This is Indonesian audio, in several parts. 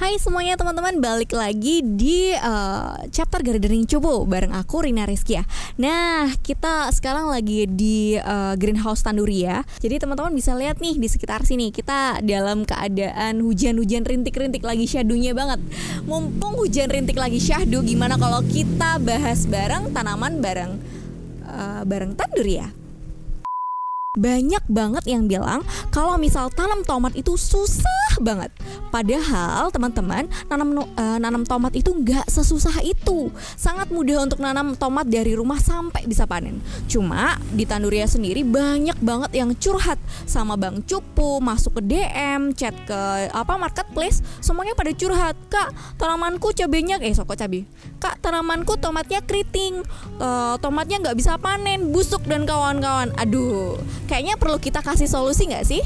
Hai semuanya teman-teman, balik lagi di chapter gardening cupu bareng aku Rina Rizkia. Nah, kita sekarang lagi di greenhouse Tanduria. Jadi teman-teman bisa lihat nih di sekitar sini kita dalam keadaan hujan-hujan rintik-rintik lagi syahdunya banget. Mumpung hujan rintik lagi syahdu, gimana kalau kita bahas bareng tanaman bareng Tanduria? Banyak banget yang bilang kalau misal tanam tomat itu susah banget. Padahal teman-teman, nanam tomat itu nggak sesusah itu. Sangat mudah untuk nanam tomat dari rumah sampai bisa panen. Cuma di Tanduria sendiri banyak banget yang curhat sama Bang Cupu, masuk ke DM, chat ke marketplace, semuanya pada curhat. Kak, tanamanku cabenya Kak, tanamanku tomatnya keriting, tomatnya nggak bisa panen, busuk dan kawan-kawan. Aduh, kayaknya perlu kita kasih solusi nggak sih?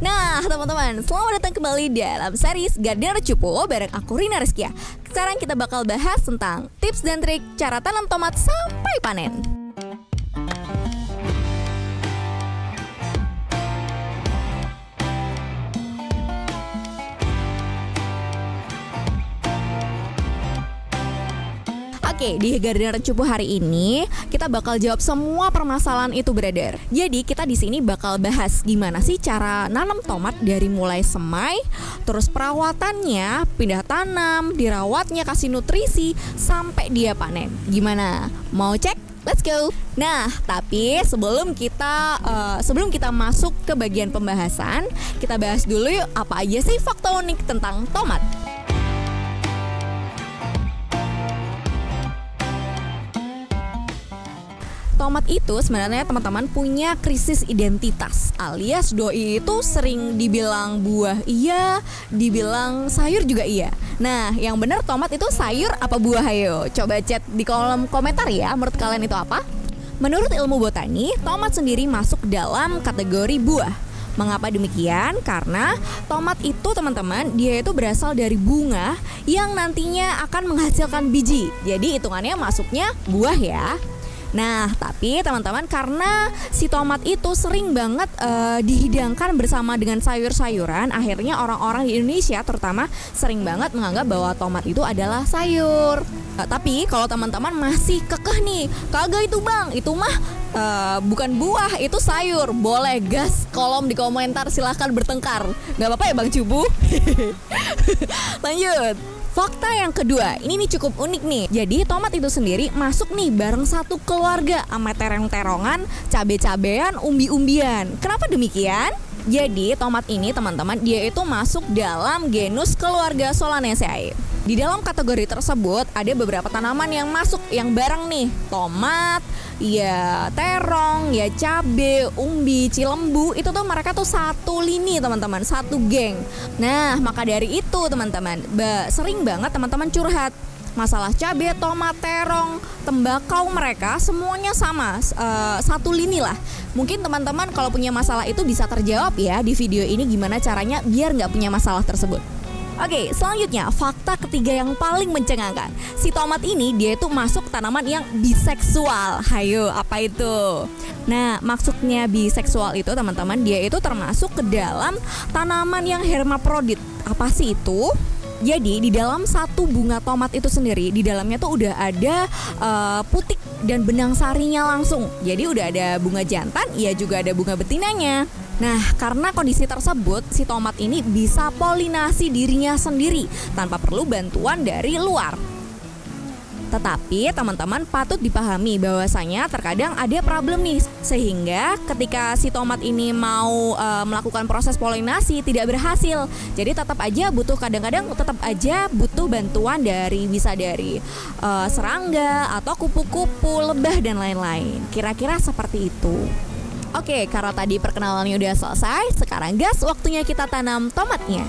Nah teman-teman, selamat datang kembali dalam series Gardener Cupu bareng aku Rina Rizkia. Sekarang kita bakal bahas tentang tips dan trik cara tanam tomat sampai panen. Oke, di Gardener Cupu hari ini kita bakal jawab semua permasalahan itu, brother. Jadi kita di sini bakal bahas gimana sih cara nanam tomat dari mulai semai, terus perawatannya, pindah tanam, dirawatnya, kasih nutrisi sampai dia panen. Gimana? Mau cek? Let's go. Nah, tapi sebelum kita masuk ke bagian pembahasan, kita bahas dulu yuk apa aja sih fakta unik tentang tomat. Tomat itu sebenarnya teman-teman punya krisis identitas, alias doi itu sering dibilang buah iya, dibilang sayur juga iya. Nah, yang benar tomat itu sayur apa buah? Ayo coba chat di kolom komentar ya, menurut kalian itu apa? Menurut ilmu botani, tomat sendiri masuk dalam kategori buah. Mengapa demikian? Karena tomat itu teman-teman, dia itu berasal dari bunga yang nantinya akan menghasilkan biji. Jadi hitungannya masuknya buah ya. Nah, tapi teman-teman, karena si tomat itu sering banget dihidangkan bersama dengan sayur-sayuran, akhirnya orang-orang di Indonesia terutama sering banget menganggap bahwa tomat itu adalah sayur. Tapi kalau teman-teman masih kekeh nih, kagak itu bang, itu mah bukan buah, itu sayur. Boleh gas kolom di komentar, silahkan bertengkar. Gak apa-apa ya Bang Cupu. Lanjut. Fakta yang kedua, ini nih cukup unik nih. Jadi tomat itu sendiri masuk nih bareng satu keluarga sama terong-terongan, cabe-cabean, umbi-umbian. Kenapa demikian? Jadi tomat ini teman-teman, dia itu masuk dalam genus keluarga Solanaceae. Di dalam kategori tersebut ada beberapa tanaman yang masuk yang bareng nih. Tomat, ya terong, ya cabe, umbi, cilembu, itu tuh mereka tuh satu lini teman-teman, satu geng. Nah, maka dari itu teman-teman, sering banget teman-teman curhat masalah cabe, tomat, terong, tembakau, mereka semuanya sama, satu lini lah. Mungkin teman-teman kalau punya masalah itu bisa terjawab ya di video ini, gimana caranya biar nggak punya masalah tersebut. Oke, selanjutnya fakta ketiga yang paling mencengangkan. Si tomat ini dia itu masuk tanaman yang biseksual. Hayo, apa itu? Nah, maksudnya biseksual itu teman-teman, dia itu termasuk ke dalam tanaman yang hermaprodit. Apa sih itu? Jadi di dalam satu bunga tomat itu sendiri, di dalamnya tuh udah ada putik dan benang sarinya langsung. Jadi udah ada bunga jantan, ya juga ada bunga betinanya. Nah, karena kondisi tersebut, si tomat ini bisa polinasi dirinya sendiri tanpa perlu bantuan dari luar. Tetapi teman-teman patut dipahami bahwasanya terkadang ada problem nih, sehingga ketika si tomat ini mau melakukan proses polinasi tidak berhasil. Jadi kadang-kadang tetap aja butuh bantuan dari serangga atau kupu-kupu, lebah dan lain-lain. Kira-kira seperti itu. Oke, karena tadi perkenalannya udah selesai, sekarang gas waktunya kita tanam tomatnya.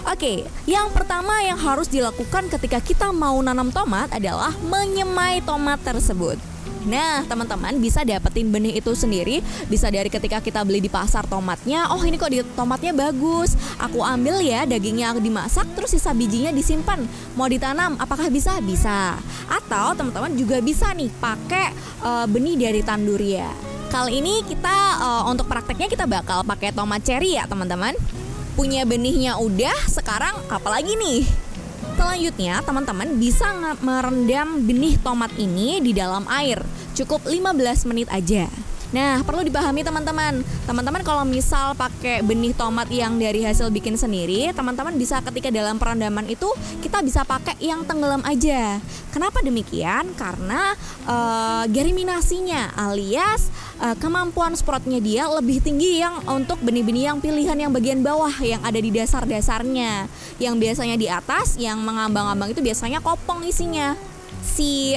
Oke, yang pertama yang harus dilakukan ketika kita mau nanam tomat adalah menyemai tomat tersebut. Nah, teman-teman bisa dapetin benih itu sendiri, bisa dari ketika kita beli di pasar tomatnya. Oh, ini kok tomatnya bagus, aku ambil ya, dagingnya dimasak, terus sisa bijinya disimpan. Mau ditanam, apakah bisa? Bisa. Atau teman-teman juga bisa nih pakai benih dari Tanduria. kali ini kita untuk prakteknya kita bakal pakai tomat cherry ya teman-teman. Punya benihnya udah, sekarang apalagi nih? Selanjutnya teman-teman bisa merendam benih tomat ini di dalam air. Cukup 15 menit aja. Nah, perlu dipahami teman-teman. Teman-teman kalau misal pakai benih tomat yang dari hasil bikin sendiri, teman-teman bisa ketika dalam perendaman itu kita bisa pakai yang tenggelam aja. Kenapa demikian? Karena germinasinya alias kemampuan sproutnya dia lebih tinggi yang untuk benih-benih yang pilihan yang bagian bawah yang ada di dasar-dasarnya. Yang biasanya di atas, yang mengambang-ambang itu biasanya kopong isinya. Si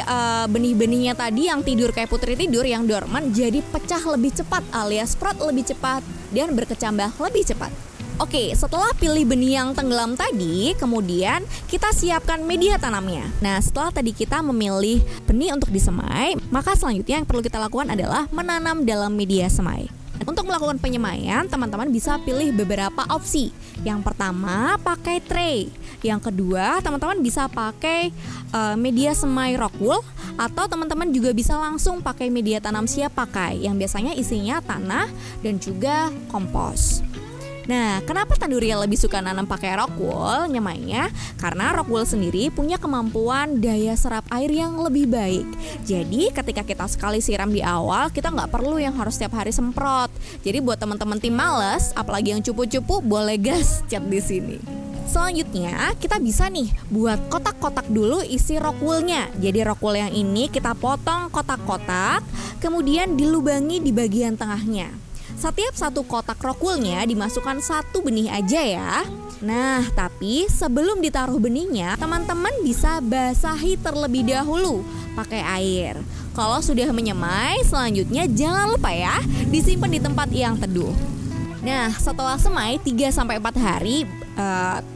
benih-benihnya tadi yang tidur kayak putri tidur yang dorman jadi pecah lebih cepat alias sprout lebih cepat dan berkecambah lebih cepat. Oke, setelah pilih benih yang tenggelam tadi, kemudian kita siapkan media tanamnya. Nah, setelah tadi kita memilih benih untuk disemai, maka selanjutnya yang perlu kita lakukan adalah menanam dalam media semai. Untuk melakukan penyemaian, teman-teman bisa pilih beberapa opsi. Yang pertama, pakai tray. Yang kedua, teman-teman bisa pakai media semai rock wool, atau teman-teman juga bisa langsung pakai media tanam siap pakai yang biasanya isinya tanah dan juga kompos. Nah, kenapa Tanduria lebih suka nanam pakai rock wool nyemainya? Karena rock wool sendiri punya kemampuan daya serap air yang lebih baik. Jadi ketika kita sekali siram di awal, kita nggak perlu yang harus setiap hari semprot. Jadi buat teman-teman tim males, apalagi yang cupu-cupu, boleh gas cat di sini. Selanjutnya kita bisa nih buat kotak-kotak dulu isi rock woolnya. Jadi rock wool yang ini kita potong kotak-kotak, kemudian dilubangi di bagian tengahnya. Setiap satu kotak rock woolnya dimasukkan satu benih aja ya. Nah, tapi sebelum ditaruh benihnya, teman-teman bisa basahi terlebih dahulu pakai air. Kalau sudah menyemai, selanjutnya jangan lupa ya, disimpan di tempat yang teduh. Nah, setelah semai 3-4 hari,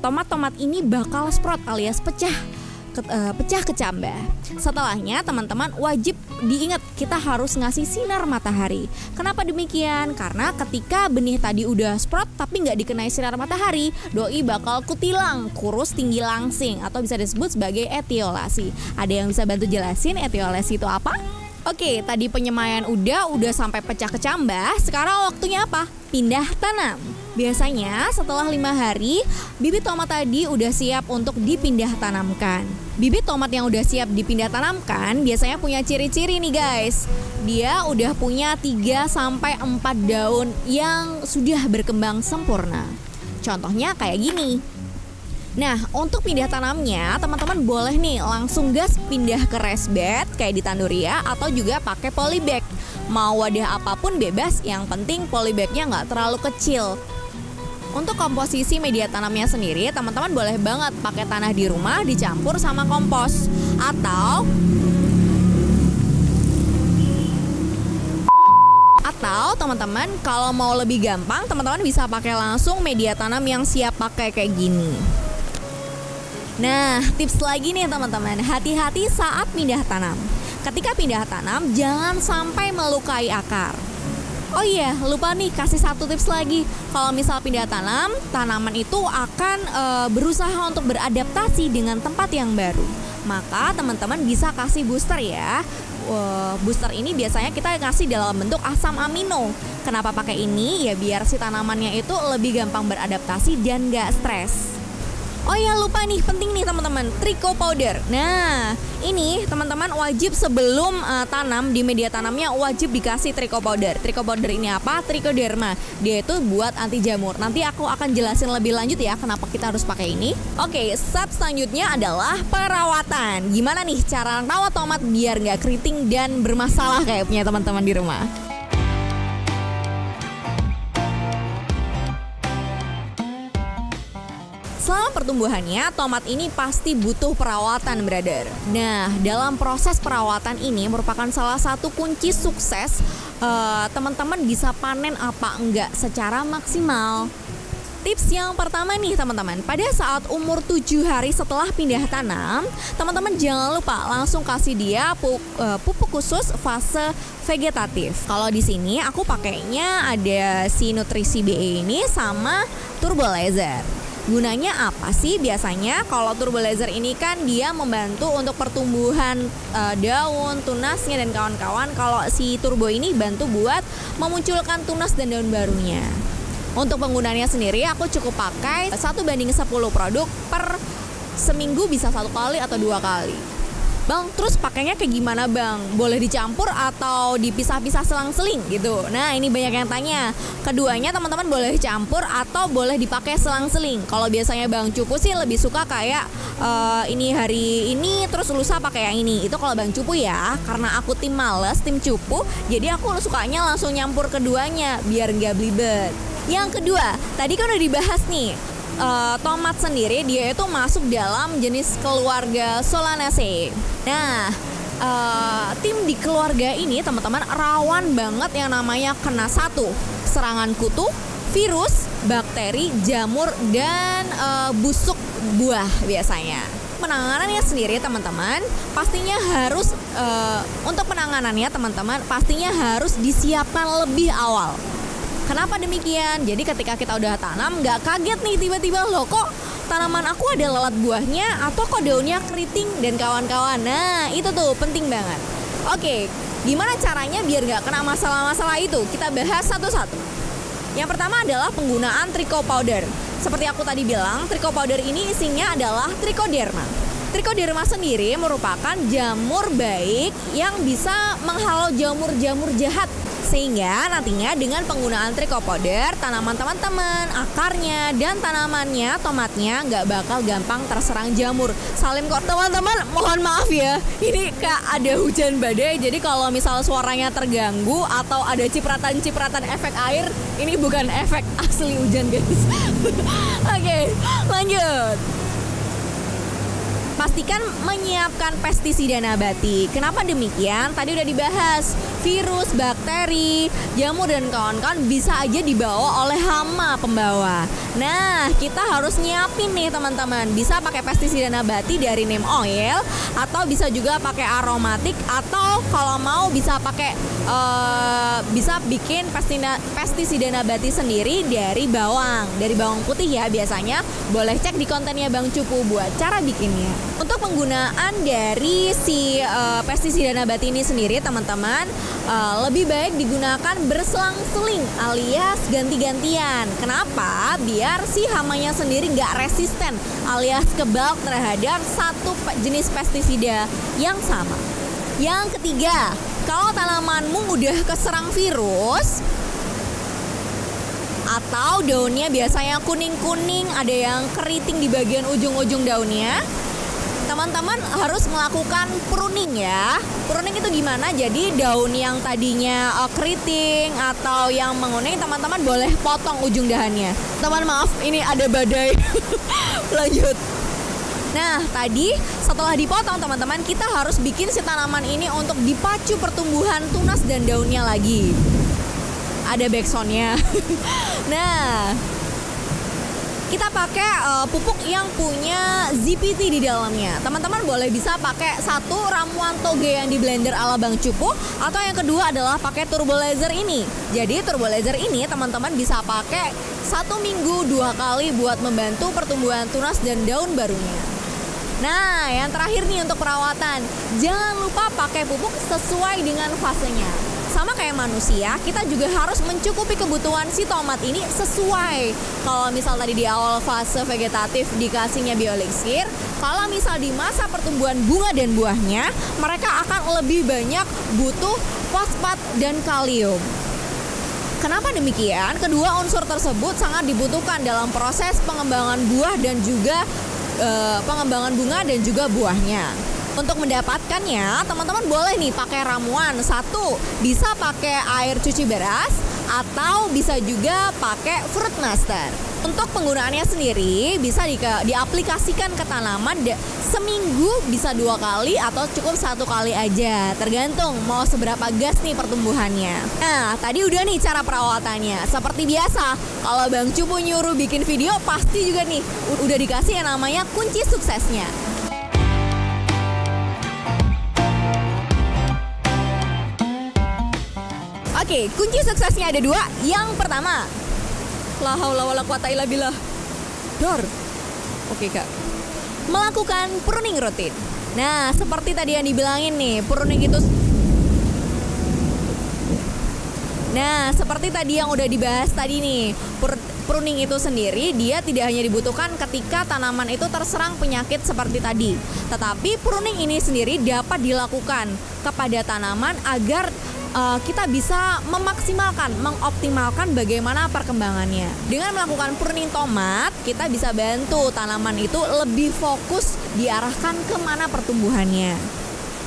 tomat-tomat ini bakal sprout alias pecah kecambah. Setelahnya teman-teman wajib diingat kita harus ngasih sinar matahari. Kenapa demikian? Karena ketika benih tadi udah sprout tapi nggak dikenai sinar matahari, doi bakal kutilang, kurus tinggi langsing atau bisa disebut sebagai etiolasi. Ada yang bisa bantu jelasin etiolasi itu apa? Oke, tadi penyemaian udah sampai pecah kecambah. Sekarang waktunya apa? Pindah tanam. Biasanya setelah 5 hari, bibit tomat tadi udah siap untuk dipindah tanamkan. Bibit tomat yang udah siap dipindah tanamkan biasanya punya ciri-ciri nih guys. Dia udah punya 3-4 daun yang sudah berkembang sempurna. Contohnya kayak gini. Nah, untuk pindah tanamnya, teman-teman boleh nih langsung gas pindah ke raised bed kayak di Tanduria atau juga pakai polybag. Mau wadah apapun bebas, yang penting polybagnya nggak terlalu kecil. Untuk komposisi media tanamnya sendiri, teman-teman boleh banget pakai tanah di rumah dicampur sama kompos. Atau teman-teman kalau mau lebih gampang, teman-teman bisa pakai langsung media tanam yang siap pakai kayak gini. Nah, tips lagi nih teman-teman, hati-hati saat pindah tanam. Ketika pindah tanam, jangan sampai melukai akar. Oh iya, lupa nih kasih satu tips lagi. Kalau misal pindah tanam, tanaman itu akan berusaha untuk beradaptasi dengan tempat yang baru. Maka teman-teman bisa kasih booster ya. Booster ini biasanya kita kasih dalam bentuk asam amino. Kenapa pakai ini? Ya biar si tanamannya itu lebih gampang beradaptasi dan gak stres. Oh ya, lupa nih, penting nih teman-teman, tricho powder. Nah, ini teman-teman wajib sebelum tanam di media tanamnya wajib dikasih tricho powder. Tricho powder ini apa? Trichoderma. Dia itu buat anti jamur. Nanti aku akan jelasin lebih lanjut ya kenapa kita harus pakai ini. Oke, step selanjutnya adalah perawatan. Gimana nih cara rawat tomat biar nggak keriting dan bermasalah kayak punya teman-teman di rumah? Selama pertumbuhannya, tomat ini pasti butuh perawatan, brother. Nah, dalam proses perawatan ini merupakan salah satu kunci sukses teman-teman bisa panen apa enggak secara maksimal. Tips yang pertama nih teman-teman, pada saat umur 7 hari setelah pindah tanam, teman-teman jangan lupa langsung kasih dia pupuk khusus fase vegetatif. Kalau di sini aku pakainya ada si Nutrisi BE ini sama Turbo Laser. Gunanya apa sih biasanya? Kalau turbo laser ini kan dia membantu untuk pertumbuhan daun, tunasnya dan kawan-kawan. Kalau si turbo ini bantu buat memunculkan tunas dan daun barunya. Untuk penggunaannya sendiri aku cukup pakai 1:10 produk per seminggu, bisa 1 kali atau 2 kali. Bang, terus pakainya kayak gimana bang? Boleh dicampur atau dipisah-pisah selang-seling gitu? Nah ini banyak yang tanya. Keduanya teman-teman boleh campur atau boleh dipakai selang-seling. Kalau biasanya Bang Cupu sih lebih suka kayak ini hari ini terus lusa pakai yang ini. Itu kalau Bang Cupu ya. Karena aku tim males, tim cupu, jadi aku sukanya langsung nyampur keduanya biar nggak belibet. Yang kedua, tadi kan udah dibahas nih. Tomat sendiri dia itu masuk dalam jenis keluarga Solanaceae. Nah, tim di keluarga ini teman-teman rawan banget yang namanya kena serangan kutu, virus, bakteri, jamur, dan busuk buah biasanya. Penanganannya sendiri teman-teman pastinya harus untuk penanganannya teman-teman pastinya harus disiapkan lebih awal. Kenapa demikian? Jadi ketika kita udah tanam nggak kaget nih tiba-tiba loh kok tanaman aku ada lalat buahnya atau kok daunnya keriting dan kawan-kawan. Nah itu tuh penting banget. Oke, gimana caranya biar nggak kena masalah-masalah itu? Kita bahas satu-satu. Yang pertama adalah penggunaan tricho powder. Seperti aku tadi bilang, tricho powder ini isinya adalah trichoderma. Trichoderma sendiri merupakan jamur baik yang bisa menghalau jamur-jamur jahat. Sehingga nantinya dengan penggunaan tricho powder, tanaman teman-teman, akarnya, dan tanamannya, tomatnya nggak bakal gampang terserang jamur. Salim kok teman-teman, mohon maaf ya, ini kayak ada hujan badai, jadi kalau misal suaranya terganggu atau ada cipratan-cipratan efek air, ini bukan efek asli hujan guys. Oke, lanjut. Pastikan menyiapkan pestisida nabati. Kenapa demikian? Tadi udah dibahas, virus, bakteri, jamur dan kawan-kawan bisa aja dibawa oleh hama pembawa. Nah, kita harus nyiapin nih teman-teman. Bisa pakai pestisida nabati dari neem oil atau bisa juga pakai aromatik atau kalau mau bisa pakai bisa bikin pestisida nabati sendiri dari bawang putih ya biasanya. Boleh cek di kontennya Bang Cupu buat cara bikinnya. Untuk penggunaan dari si pestisida nabati ini sendiri teman-teman lebih baik digunakan berselang-seling alias ganti-gantian. Kenapa? Biar si hamanya sendiri nggak resisten alias kebal terhadap satu jenis pestisida yang sama. Yang ketiga, kalau tanamanmu udah keserang virus atau daunnya biasanya kuning-kuning, ada yang keriting di bagian ujung-ujung daunnya, teman-teman harus melakukan pruning ya. Pruning itu gimana? Jadi daun yang tadinya keriting atau yang menguning, teman-teman boleh potong ujung dahannya. Teman maaf, ini ada badai. Lanjut. Nah, tadi setelah dipotong teman-teman, kita harus bikin si tanaman ini untuk dipacu pertumbuhan tunas dan daunnya lagi. Ada backsoundnya. Nah, kita pakai pupuk yang punya ZPT di dalamnya. Teman-teman boleh bisa pakai satu ramuan toge yang di blender ala Bang Cupu, atau yang kedua adalah pakai turbo laser ini. Jadi turbo laser ini teman-teman bisa pakai 1 minggu 2 kali buat membantu pertumbuhan tunas dan daun barunya. Nah, yang terakhir nih untuk perawatan, jangan lupa pakai pupuk sesuai dengan fasenya. Sama kayak manusia, kita juga harus mencukupi kebutuhan si tomat ini sesuai. Kalau misal tadi di awal fase vegetatif dikasihnya bioelixir, kalau misal di masa pertumbuhan bunga dan buahnya, mereka akan lebih banyak butuh fosfat dan kalium. Kenapa demikian? Kedua unsur tersebut sangat dibutuhkan dalam proses pengembangan buah dan juga pengembangan bunga dan juga buahnya. Untuk mendapatkannya, teman-teman boleh nih pakai ramuan. Satu, bisa pakai air cuci beras atau bisa juga pakai fruit master. Untuk penggunaannya sendiri bisa diaplikasikan ke tanaman seminggu bisa 2 kali atau cukup 1 kali aja, tergantung mau seberapa gas nih pertumbuhannya. Nah, tadi udah nih cara perawatannya. Seperti biasa, kalau Bang Cupu nyuruh bikin video pasti juga nih udah dikasih yang namanya kunci suksesnya. Oke, kunci suksesnya ada 2. Yang pertama, la haula wala quwata illa billah, Dor. Oke Kak. Melakukan pruning rutin. Nah, seperti tadi yang dibilangin nih, seperti tadi yang udah dibahas tadi nih, pruning itu sendiri dia tidak hanya dibutuhkan ketika tanaman itu terserang penyakit seperti tadi, tetapi pruning ini sendiri dapat dilakukan kepada tanaman agar kita bisa mengoptimalkan bagaimana perkembangannya. Dengan melakukan pruning tomat, kita bisa bantu tanaman itu lebih fokus diarahkan ke mana pertumbuhannya.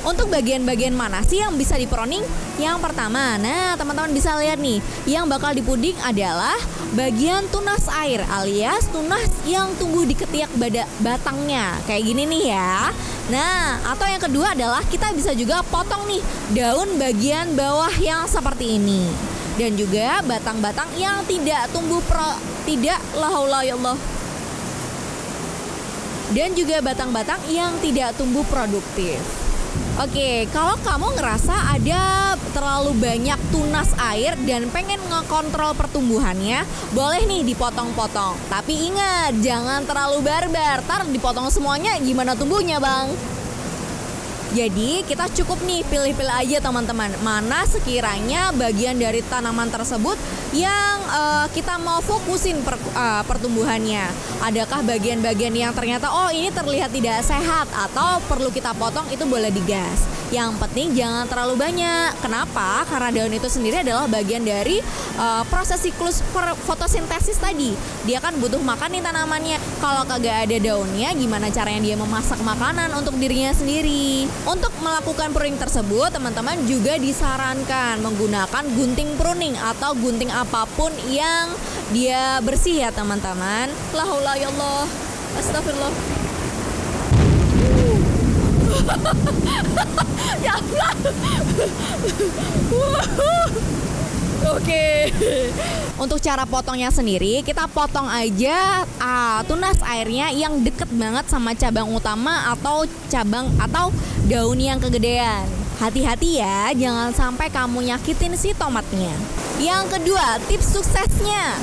Untuk bagian-bagian mana sih yang bisa dipruning? Yang pertama, nah teman-teman bisa lihat nih, yang bakal dipuding adalah bagian tunas air alias tunas yang tumbuh di ketiak batangnya. Kayak gini nih ya. Nah, atau yang kedua adalah kita bisa juga potong nih daun bagian bawah yang seperti ini. Dan juga batang-batang yang tidak tumbuh dan juga batang-batang yang tidak tumbuh produktif. Oke, kalau kamu ngerasa ada terlalu banyak tunas air dan pengen ngekontrol pertumbuhannya, boleh nih dipotong-potong. Tapi ingat, jangan terlalu barbar, ntar dipotong semuanya gimana tumbuhnya bang? Jadi kita cukup nih pilih-pilih aja teman-teman, mana sekiranya bagian dari tanaman tersebut yang kita mau fokusin pertumbuhannya. Adakah bagian-bagian yang ternyata ini terlihat tidak sehat atau perlu kita potong, itu boleh digas. Yang penting jangan terlalu banyak. Kenapa? Karena daun itu sendiri adalah bagian dari proses siklus fotosintesis tadi. Dia kan butuh makan nih tanamannya. Kalau kagak ada daunnya, gimana caranya dia memasak makanan untuk dirinya sendiri? Untuk melakukan pruning tersebut, teman-teman juga disarankan menggunakan gunting pruning atau gunting apapun yang dia bersih ya teman-teman. La haula ya Allah. Astagfirullah. Ya Allah. Oke. Untuk cara potongnya sendiri, kita potong aja tunas airnya yang deket banget sama cabang utama atau daun yang kegedean. Hati-hati ya, jangan sampai kamu nyakitin si tomatnya. Yang kedua, tips suksesnya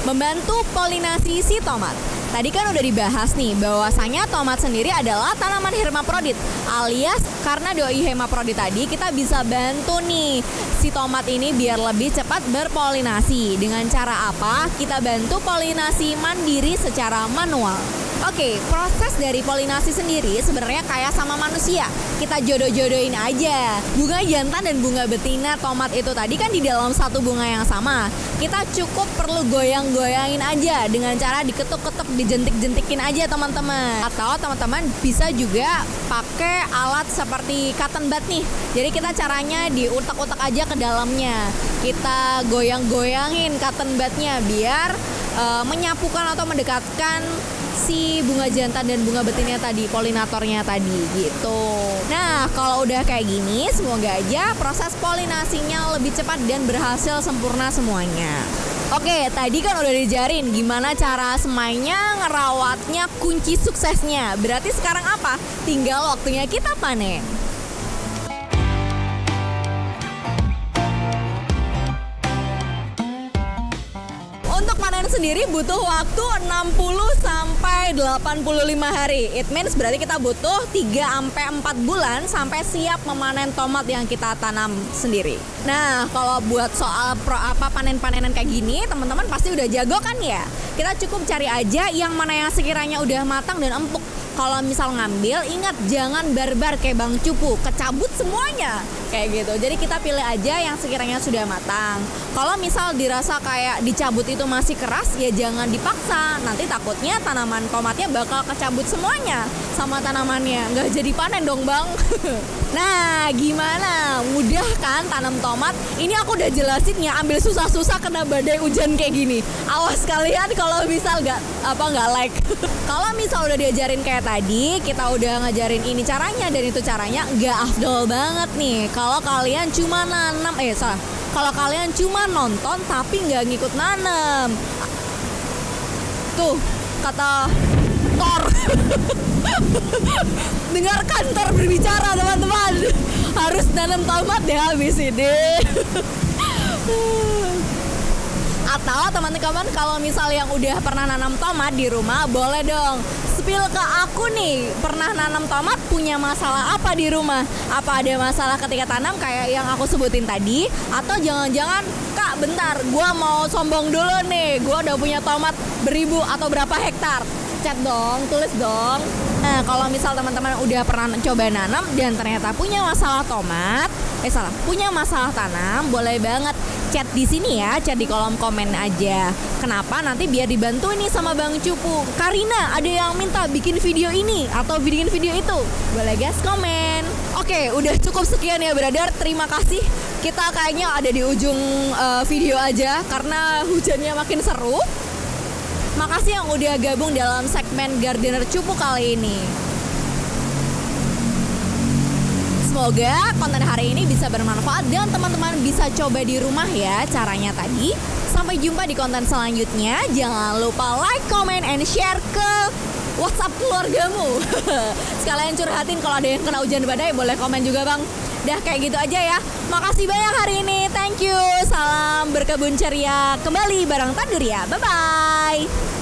membantu polinasi si tomat. Tadi kan udah dibahas nih bahwasanya tomat sendiri adalah tanaman hermaprodit, alias karena doi hermaprodit tadi kita bisa bantu nih si tomat ini biar lebih cepat berpolinasi. Dengan cara apa? Kita bantu polinasi mandiri secara manual. Oke, proses dari polinasi sendiri sebenarnya kayak sama manusia. Kita jodoh-jodohin aja. Bunga jantan dan bunga betina tomat itu tadi kan di dalam satu bunga yang sama. Kita cukup perlu goyang-goyangin aja dengan cara diketuk-ketuk, dijentik-jentikin aja teman-teman. Atau teman-teman bisa juga pakai alat seperti cotton bud nih. Jadi kita caranya diutak-utak aja ke dalamnya. Kita goyang-goyangin cotton budnya biar menyapukan atau mendekatkan si bunga jantan dan bunga betina tadi, polinatornya tadi gitu. Nah, kalau udah kayak gini, semoga aja proses polinasinya lebih cepat dan berhasil sempurna semuanya. Oke, tadi kan udah diajarin gimana cara semainya, ngerawatnya, kunci suksesnya. Berarti sekarang apa? Tinggal waktunya kita panen. Untuk panen sendiri butuh waktu 60 sampai 85 hari. It means berarti kita butuh 3 sampai 4 bulan sampai siap memanen tomat yang kita tanam sendiri. Nah, kalau buat soal panen-panenan kayak gini, teman-teman pasti udah jago kan ya? Kita cukup cari aja yang mana yang sekiranya udah matang dan empuk. Kalau misal ngambil, ingat jangan barbar kayak Bang Cupu, kecabut semuanya kayak gitu. Jadi kita pilih aja yang sekiranya sudah matang. Kalau misal dirasa kayak dicabut itu masih keras, ya jangan dipaksa. Nanti takutnya tanaman tomatnya bakal kecabut semuanya sama tanamannya. Nggak jadi panen dong Bang. Nah, gimana? Mudah kan tanam tomat? Ini aku udah jelasin ya, ambil susah-susah kena badai hujan kayak gini. Awas kalian kalau misal nggak like. Kalau misal udah diajarin kayak tadi, kita udah ngajarin ini caranya dan itu caranya, nggak afdol banget nih kalau kalian cuma kalau kalian cuma nonton tapi nggak ngikut nanam. Tuh kata Thor. Dengarkan Thor berbicara teman-teman. Harus nanam tomat ya habis ini. Atau teman-teman kalau misal yang udah pernah nanam tomat di rumah, boleh dong spill ke aku nih, pernah nanam tomat, punya masalah apa di rumah? Apa ada masalah ketika tanam kayak yang aku sebutin tadi? Atau jangan-jangan, Kak bentar, gue mau sombong dulu nih, gue udah punya tomat beribu atau berapa hektar? Chat dong, tulis dong. Nah, kalau misal teman-teman udah pernah coba nanam dan ternyata punya masalah tomat, punya masalah tanam, boleh banget chat di sini ya, chat di kolom komen aja. Kenapa? Nanti biar dibantu nih sama Bang Cupu. Karina, ada yang minta bikin video ini atau bikin video itu. Boleh guys komen. Oke, udah cukup sekian ya brother. Terima kasih. Kita kayaknya ada di ujung video aja karena hujannya makin seru. Makasih yang udah gabung dalam segmen Gardener Cupu kali ini. Semoga konten hari ini bisa bermanfaat dan teman-teman bisa coba di rumah ya caranya tadi. Sampai jumpa di konten selanjutnya. Jangan lupa like, comment, and share ke WhatsApp keluargamu. Sekalian curhatin kalau ada yang kena hujan badai, boleh komen juga bang. Dah kayak gitu aja ya. Makasih banyak hari ini. Thank you. Salam berkebun ceria. Kembali bareng Tandur ya. Bye-bye.